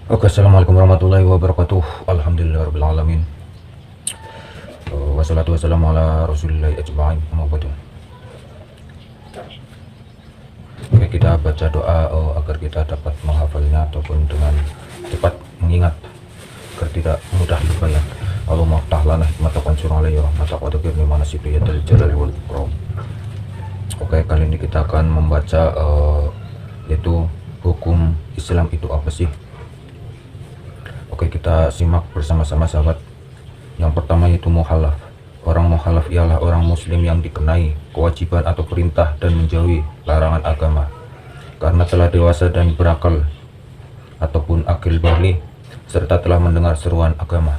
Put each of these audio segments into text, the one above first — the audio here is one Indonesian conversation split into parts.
Oke, assalamualaikum warahmatullahi wabarakatuh. Alhamdulillahirabbil alamin. Wassalatu wassalamu ala rasulillahi ajma'in. Amma ba'du. Oke, kita baca doa agar kita dapat menghafalnya ataupun dengan cepat mengingat agar tidak mudah lupa ya. Allahumma ftah lana hikmata wansur alayya rahmatak wa dzikirni manasibi ya dzal jalali wal ikram. Oke, kali ini kita akan membaca yaitu hukum Islam itu apa sih? Oke, kita simak bersama-sama sahabat. Yang pertama yaitu muhalaf. Orang muhalaf ialah orang muslim yang dikenai kewajiban atau perintah dan menjauhi larangan agama karena telah dewasa dan berakal ataupun akil baligh serta telah mendengar seruan agama.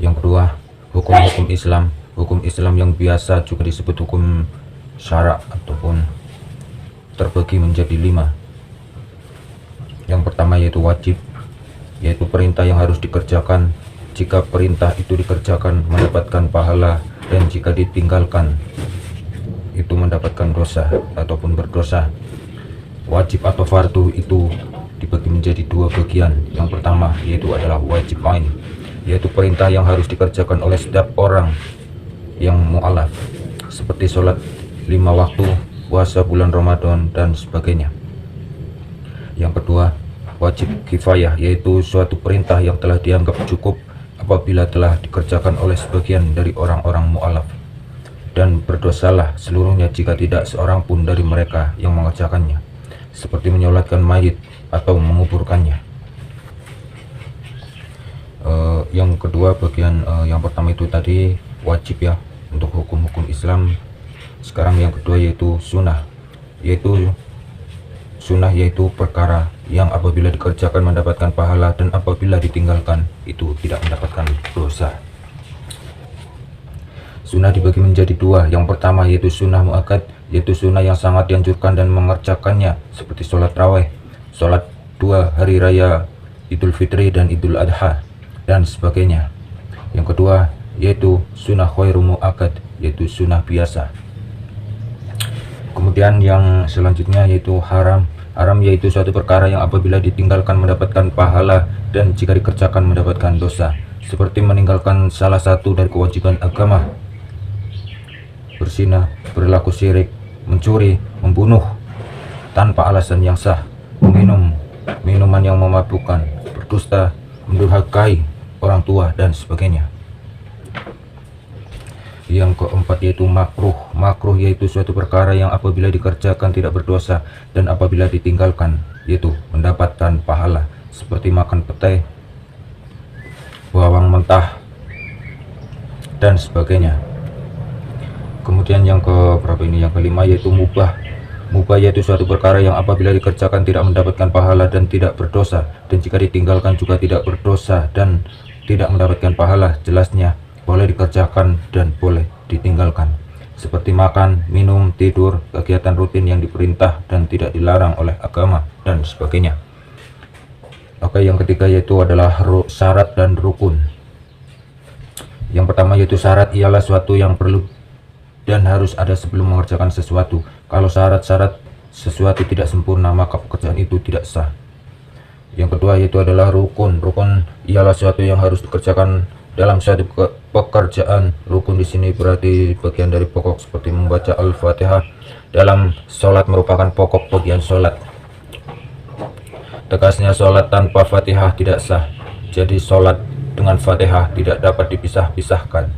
Yang kedua, hukum-hukum Islam. Hukum Islam yang biasa juga disebut hukum syara ataupun terbagi menjadi 5. Yang pertama yaitu wajib, yaitu perintah yang harus dikerjakan. Jika perintah itu dikerjakan mendapatkan pahala, dan jika ditinggalkan itu mendapatkan dosa ataupun berdosa. Wajib atau fardu itu dibagi menjadi 2 bagian. Yang pertama yaitu adalah wajib ain, yaitu perintah yang harus dikerjakan oleh setiap orang yang mu'alaf, seperti sholat 5 waktu, puasa bulan Ramadan dan sebagainya. Yang kedua, wajib kifayah, yaitu suatu perintah yang telah dianggap cukup apabila telah dikerjakan oleh sebagian dari orang-orang mu'alaf, dan berdosalah seluruhnya jika tidak seorang pun dari mereka yang mengerjakannya, seperti menyolatkan mayit atau menguburkannya. Yang kedua bagian yang pertama itu tadi wajib ya untuk hukum-hukum Islam. Sekarang yang kedua yaitu sunnah, yaitu perkara yang apabila dikerjakan mendapatkan pahala dan apabila ditinggalkan itu tidak mendapatkan dosa. Sunnah dibagi menjadi 2. Yang pertama yaitu sunnah muakkad, yaitu sunnah yang sangat dianjurkan dan mengerjakannya, seperti sholat raweh, sholat 2 hari raya Idul Fitri dan Idul Adha dan sebagainya. Yang kedua yaitu sunnah khairu muakkad, yaitu sunnah biasa. Kemudian yang selanjutnya yaitu haram. Haram yaitu suatu perkara yang apabila ditinggalkan mendapatkan pahala dan jika dikerjakan mendapatkan dosa, seperti meninggalkan salah satu dari kewajiban agama, berzina, berlaku syirik, mencuri, membunuh tanpa alasan yang sah, meminum minuman yang memabukkan, berdusta, mendurhakai orang tua dan sebagainya. Yang keempat yaitu makruh. Makruh yaitu suatu perkara yang apabila dikerjakan tidak berdosa dan apabila ditinggalkan yaitu mendapatkan pahala, seperti makan petai, bawang mentah dan sebagainya. Kemudian yang yang kelima yaitu mubah. Mubah yaitu suatu perkara yang apabila dikerjakan tidak mendapatkan pahala dan tidak berdosa, dan jika ditinggalkan juga tidak berdosa dan tidak mendapatkan pahala. Jelasnya boleh dikerjakan dan boleh ditinggalkan, seperti makan, minum, tidur, kegiatan rutin yang diperintah dan tidak dilarang oleh agama dan sebagainya. Oke, yang ketiga yaitu adalah syarat dan rukun. Yang pertama yaitu syarat ialah suatu yang perlu dan harus ada sebelum mengerjakan sesuatu. Kalau syarat-syarat sesuatu tidak sempurna maka pekerjaan itu tidak sah. Yang kedua yaitu adalah rukun. Rukun ialah suatu yang harus dikerjakan dalam suatu pekerjaan. Rukun di sini berarti bagian dari pokok, seperti membaca Al-Fatihah dalam sholat merupakan pokok bagian sholat. Tegasnya sholat tanpa Fatihah tidak sah. Jadi sholat dengan Fatihah tidak dapat dipisah-pisahkan.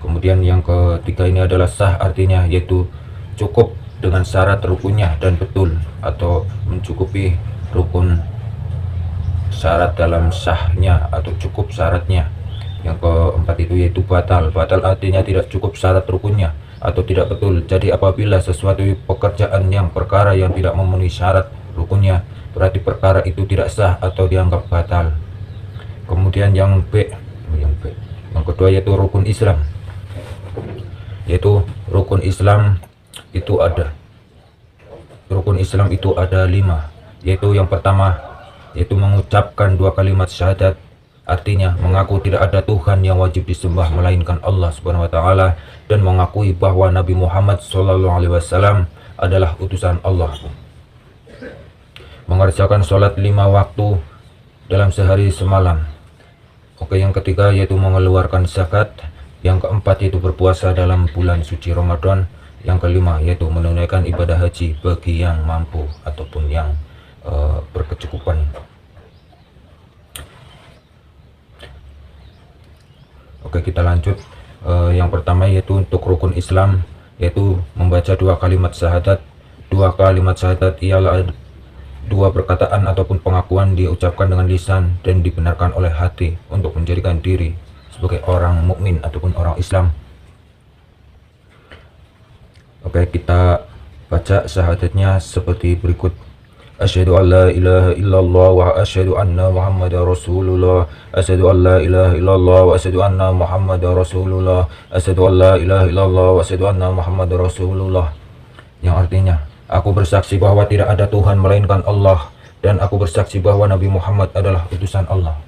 Kemudian yang ketiga ini adalah sah, artinya yaitu cukup dengan syarat rukunnya dan betul atau mencukupi rukun syarat dalam sahnya atau cukup syaratnya. Yang keempat itu yaitu batal. Batal artinya tidak cukup syarat rukunnya atau tidak betul. Jadi apabila sesuatu pekerjaan yang perkara yang tidak memenuhi syarat rukunnya, berarti perkara itu tidak sah atau dianggap batal. Kemudian yang kedua yaitu rukun Islam. Yaitu rukun Islam itu ada 5, yaitu yang pertama yaitu mengucapkan 2 kalimat syahadat, artinya mengaku tidak ada Tuhan yang wajib disembah melainkan Allah Subhanahu wa taala, dan mengakui bahwa Nabi Muhammad SAW adalah utusan Allah. Mengerjakan sholat 5 waktu dalam sehari semalam. Oke, yang ketiga yaitu mengeluarkan zakat. Yang keempat yaitu berpuasa dalam bulan suci Ramadan. Yang kelima yaitu menunaikan ibadah haji bagi yang mampu ataupun yang berkecukupan. Oke, kita lanjut. Yang pertama yaitu untuk rukun Islam, yaitu membaca dua kalimat syahadat. Dua kalimat syahadat ialah dua perkataan ataupun pengakuan diucapkan dengan lisan dan dibenarkan oleh hati untuk menjadikan diri sebagai orang mukmin ataupun orang Islam. Oke, kita baca syahadatnya seperti berikut. Asyhadu an la ilaha illallah wa asyhadu anna Muhammadar Rasulullah. Asyhadu an la ilaha illallah wa asyhadu anna Muhammadar Rasulullah. Asyhadu an la ilaha illallah wa asyhadu anna Muhammadar Rasulullah. Yang artinya, aku bersaksi bahwa tidak ada Tuhan melainkan Allah, dan aku bersaksi bahwa Nabi Muhammad adalah utusan Allah.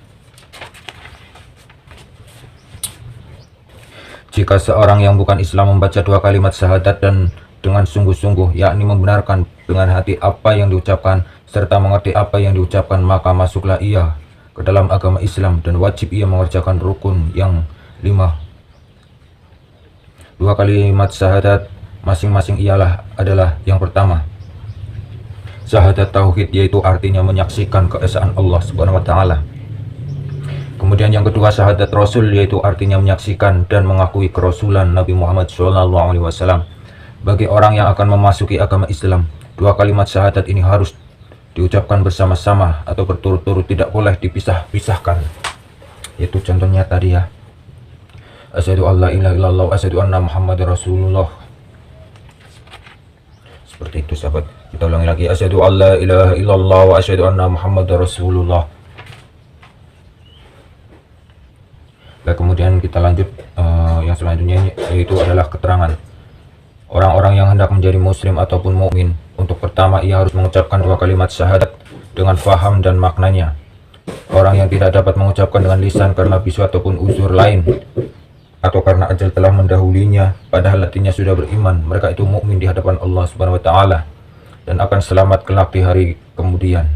Jika seorang yang bukan Islam membaca dua kalimat syahadat dan dengan sungguh-sungguh, yakni membenarkan dengan hati apa yang diucapkan serta mengerti apa yang diucapkan, maka masuklah ia ke dalam agama Islam dan wajib ia mengerjakan rukun yang 5. Dua kalimat syahadat masing-masing adalah yang pertama, syahadat tauhid, yaitu artinya menyaksikan keesaan Allah Subhanahu wa taala. Kemudian yang kedua, syahadat Rasul, yaitu artinya menyaksikan dan mengakui kerasulan Nabi Muhammad SAW. Bagi orang yang akan memasuki agama Islam, dua kalimat syahadat ini harus diucapkan bersama-sama atau berturut-turut, tidak boleh dipisah-pisahkan. Yaitu contohnya tadi ya, asyhadu an la ilaha illallah wa asyhadu anna Muhammadar Rasulullah. Seperti itu sahabat. Kita ulangi lagi, asyhadu an la ilaha illallah wa asyhadu anna Muhammadar Rasulullah. Nah, kemudian kita lanjut yang selanjutnya, yaitu adalah keterangan orang-orang yang hendak menjadi muslim ataupun mukmin. Untuk pertama, ia harus mengucapkan dua kalimat syahadat dengan faham dan maknanya. Orang yang tidak dapat mengucapkan dengan lisan karena bisu ataupun uzur lain, atau karena ajal telah mendahulinya padahal hatinya sudah beriman, mereka itu mukmin di hadapan Allah Subhanahu wa taala dan akan selamat kelak di hari kemudian.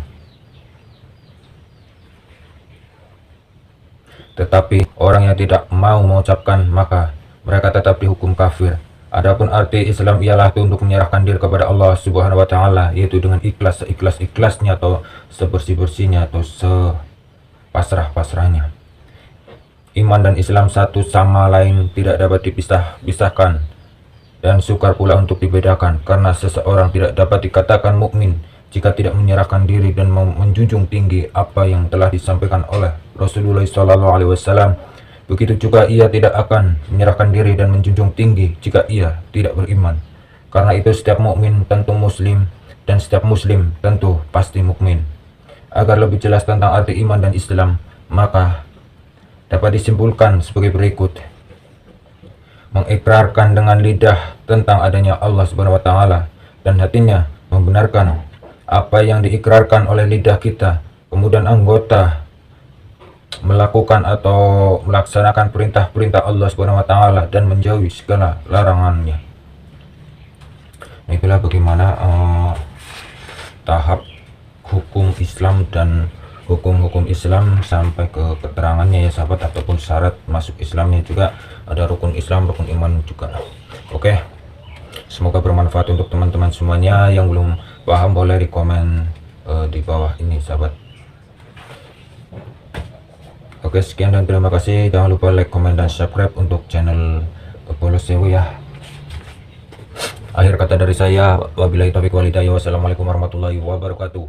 Tetapi orang yang tidak mau mengucapkan, maka mereka tetap dihukum kafir. Adapun arti Islam ialah untuk menyerahkan diri kepada Allah Subhanahu wa taala, yaitu dengan ikhlas, seikhlas-ikhlasnya atau sebersih-bersihnya atau sepasrah-pasrahnya. Iman dan Islam satu sama lain, tidak dapat dipisah-pisahkan, dan sukar pula untuk dibedakan, karena seseorang tidak dapat dikatakan mukmin jika tidak menyerahkan diri dan menjunjung tinggi apa yang telah disampaikan oleh Rasulullah SAW. Begitu juga ia tidak akan menyerahkan diri dan menjunjung tinggi jika ia tidak beriman. Karena itu setiap mukmin tentu muslim, dan setiap muslim tentu pasti mukmin. Agar lebih jelas tentang arti iman dan Islam, maka dapat disimpulkan sebagai berikut. Mengikrarkan dengan lidah tentang adanya Allah Subhanahu wa taala dan hatinya membenarkan apa yang diikrarkan oleh lidah kita, kemudian anggota melakukan atau melaksanakan perintah-perintah Allah Subhanahu wa taala dan menjauhi segala larangannya. Nah, itulah bagaimana tahap hukum Islam dan hukum-hukum Islam sampai ke keterangannya ya sahabat, ataupun syarat masuk Islamnya juga ada rukun Islam, rukun iman juga. Oke, semoga bermanfaat untuk teman-teman semuanya. Yang belum paham boleh di komen di bawah ini sahabat. Oke, sekian dan terima kasih. Jangan lupa like, komen, dan subscribe untuk channel Polos Sewu ya. Akhir kata dari saya, wabillahi taufiq wal hidayah. Wassalamualaikum warahmatullahi wabarakatuh.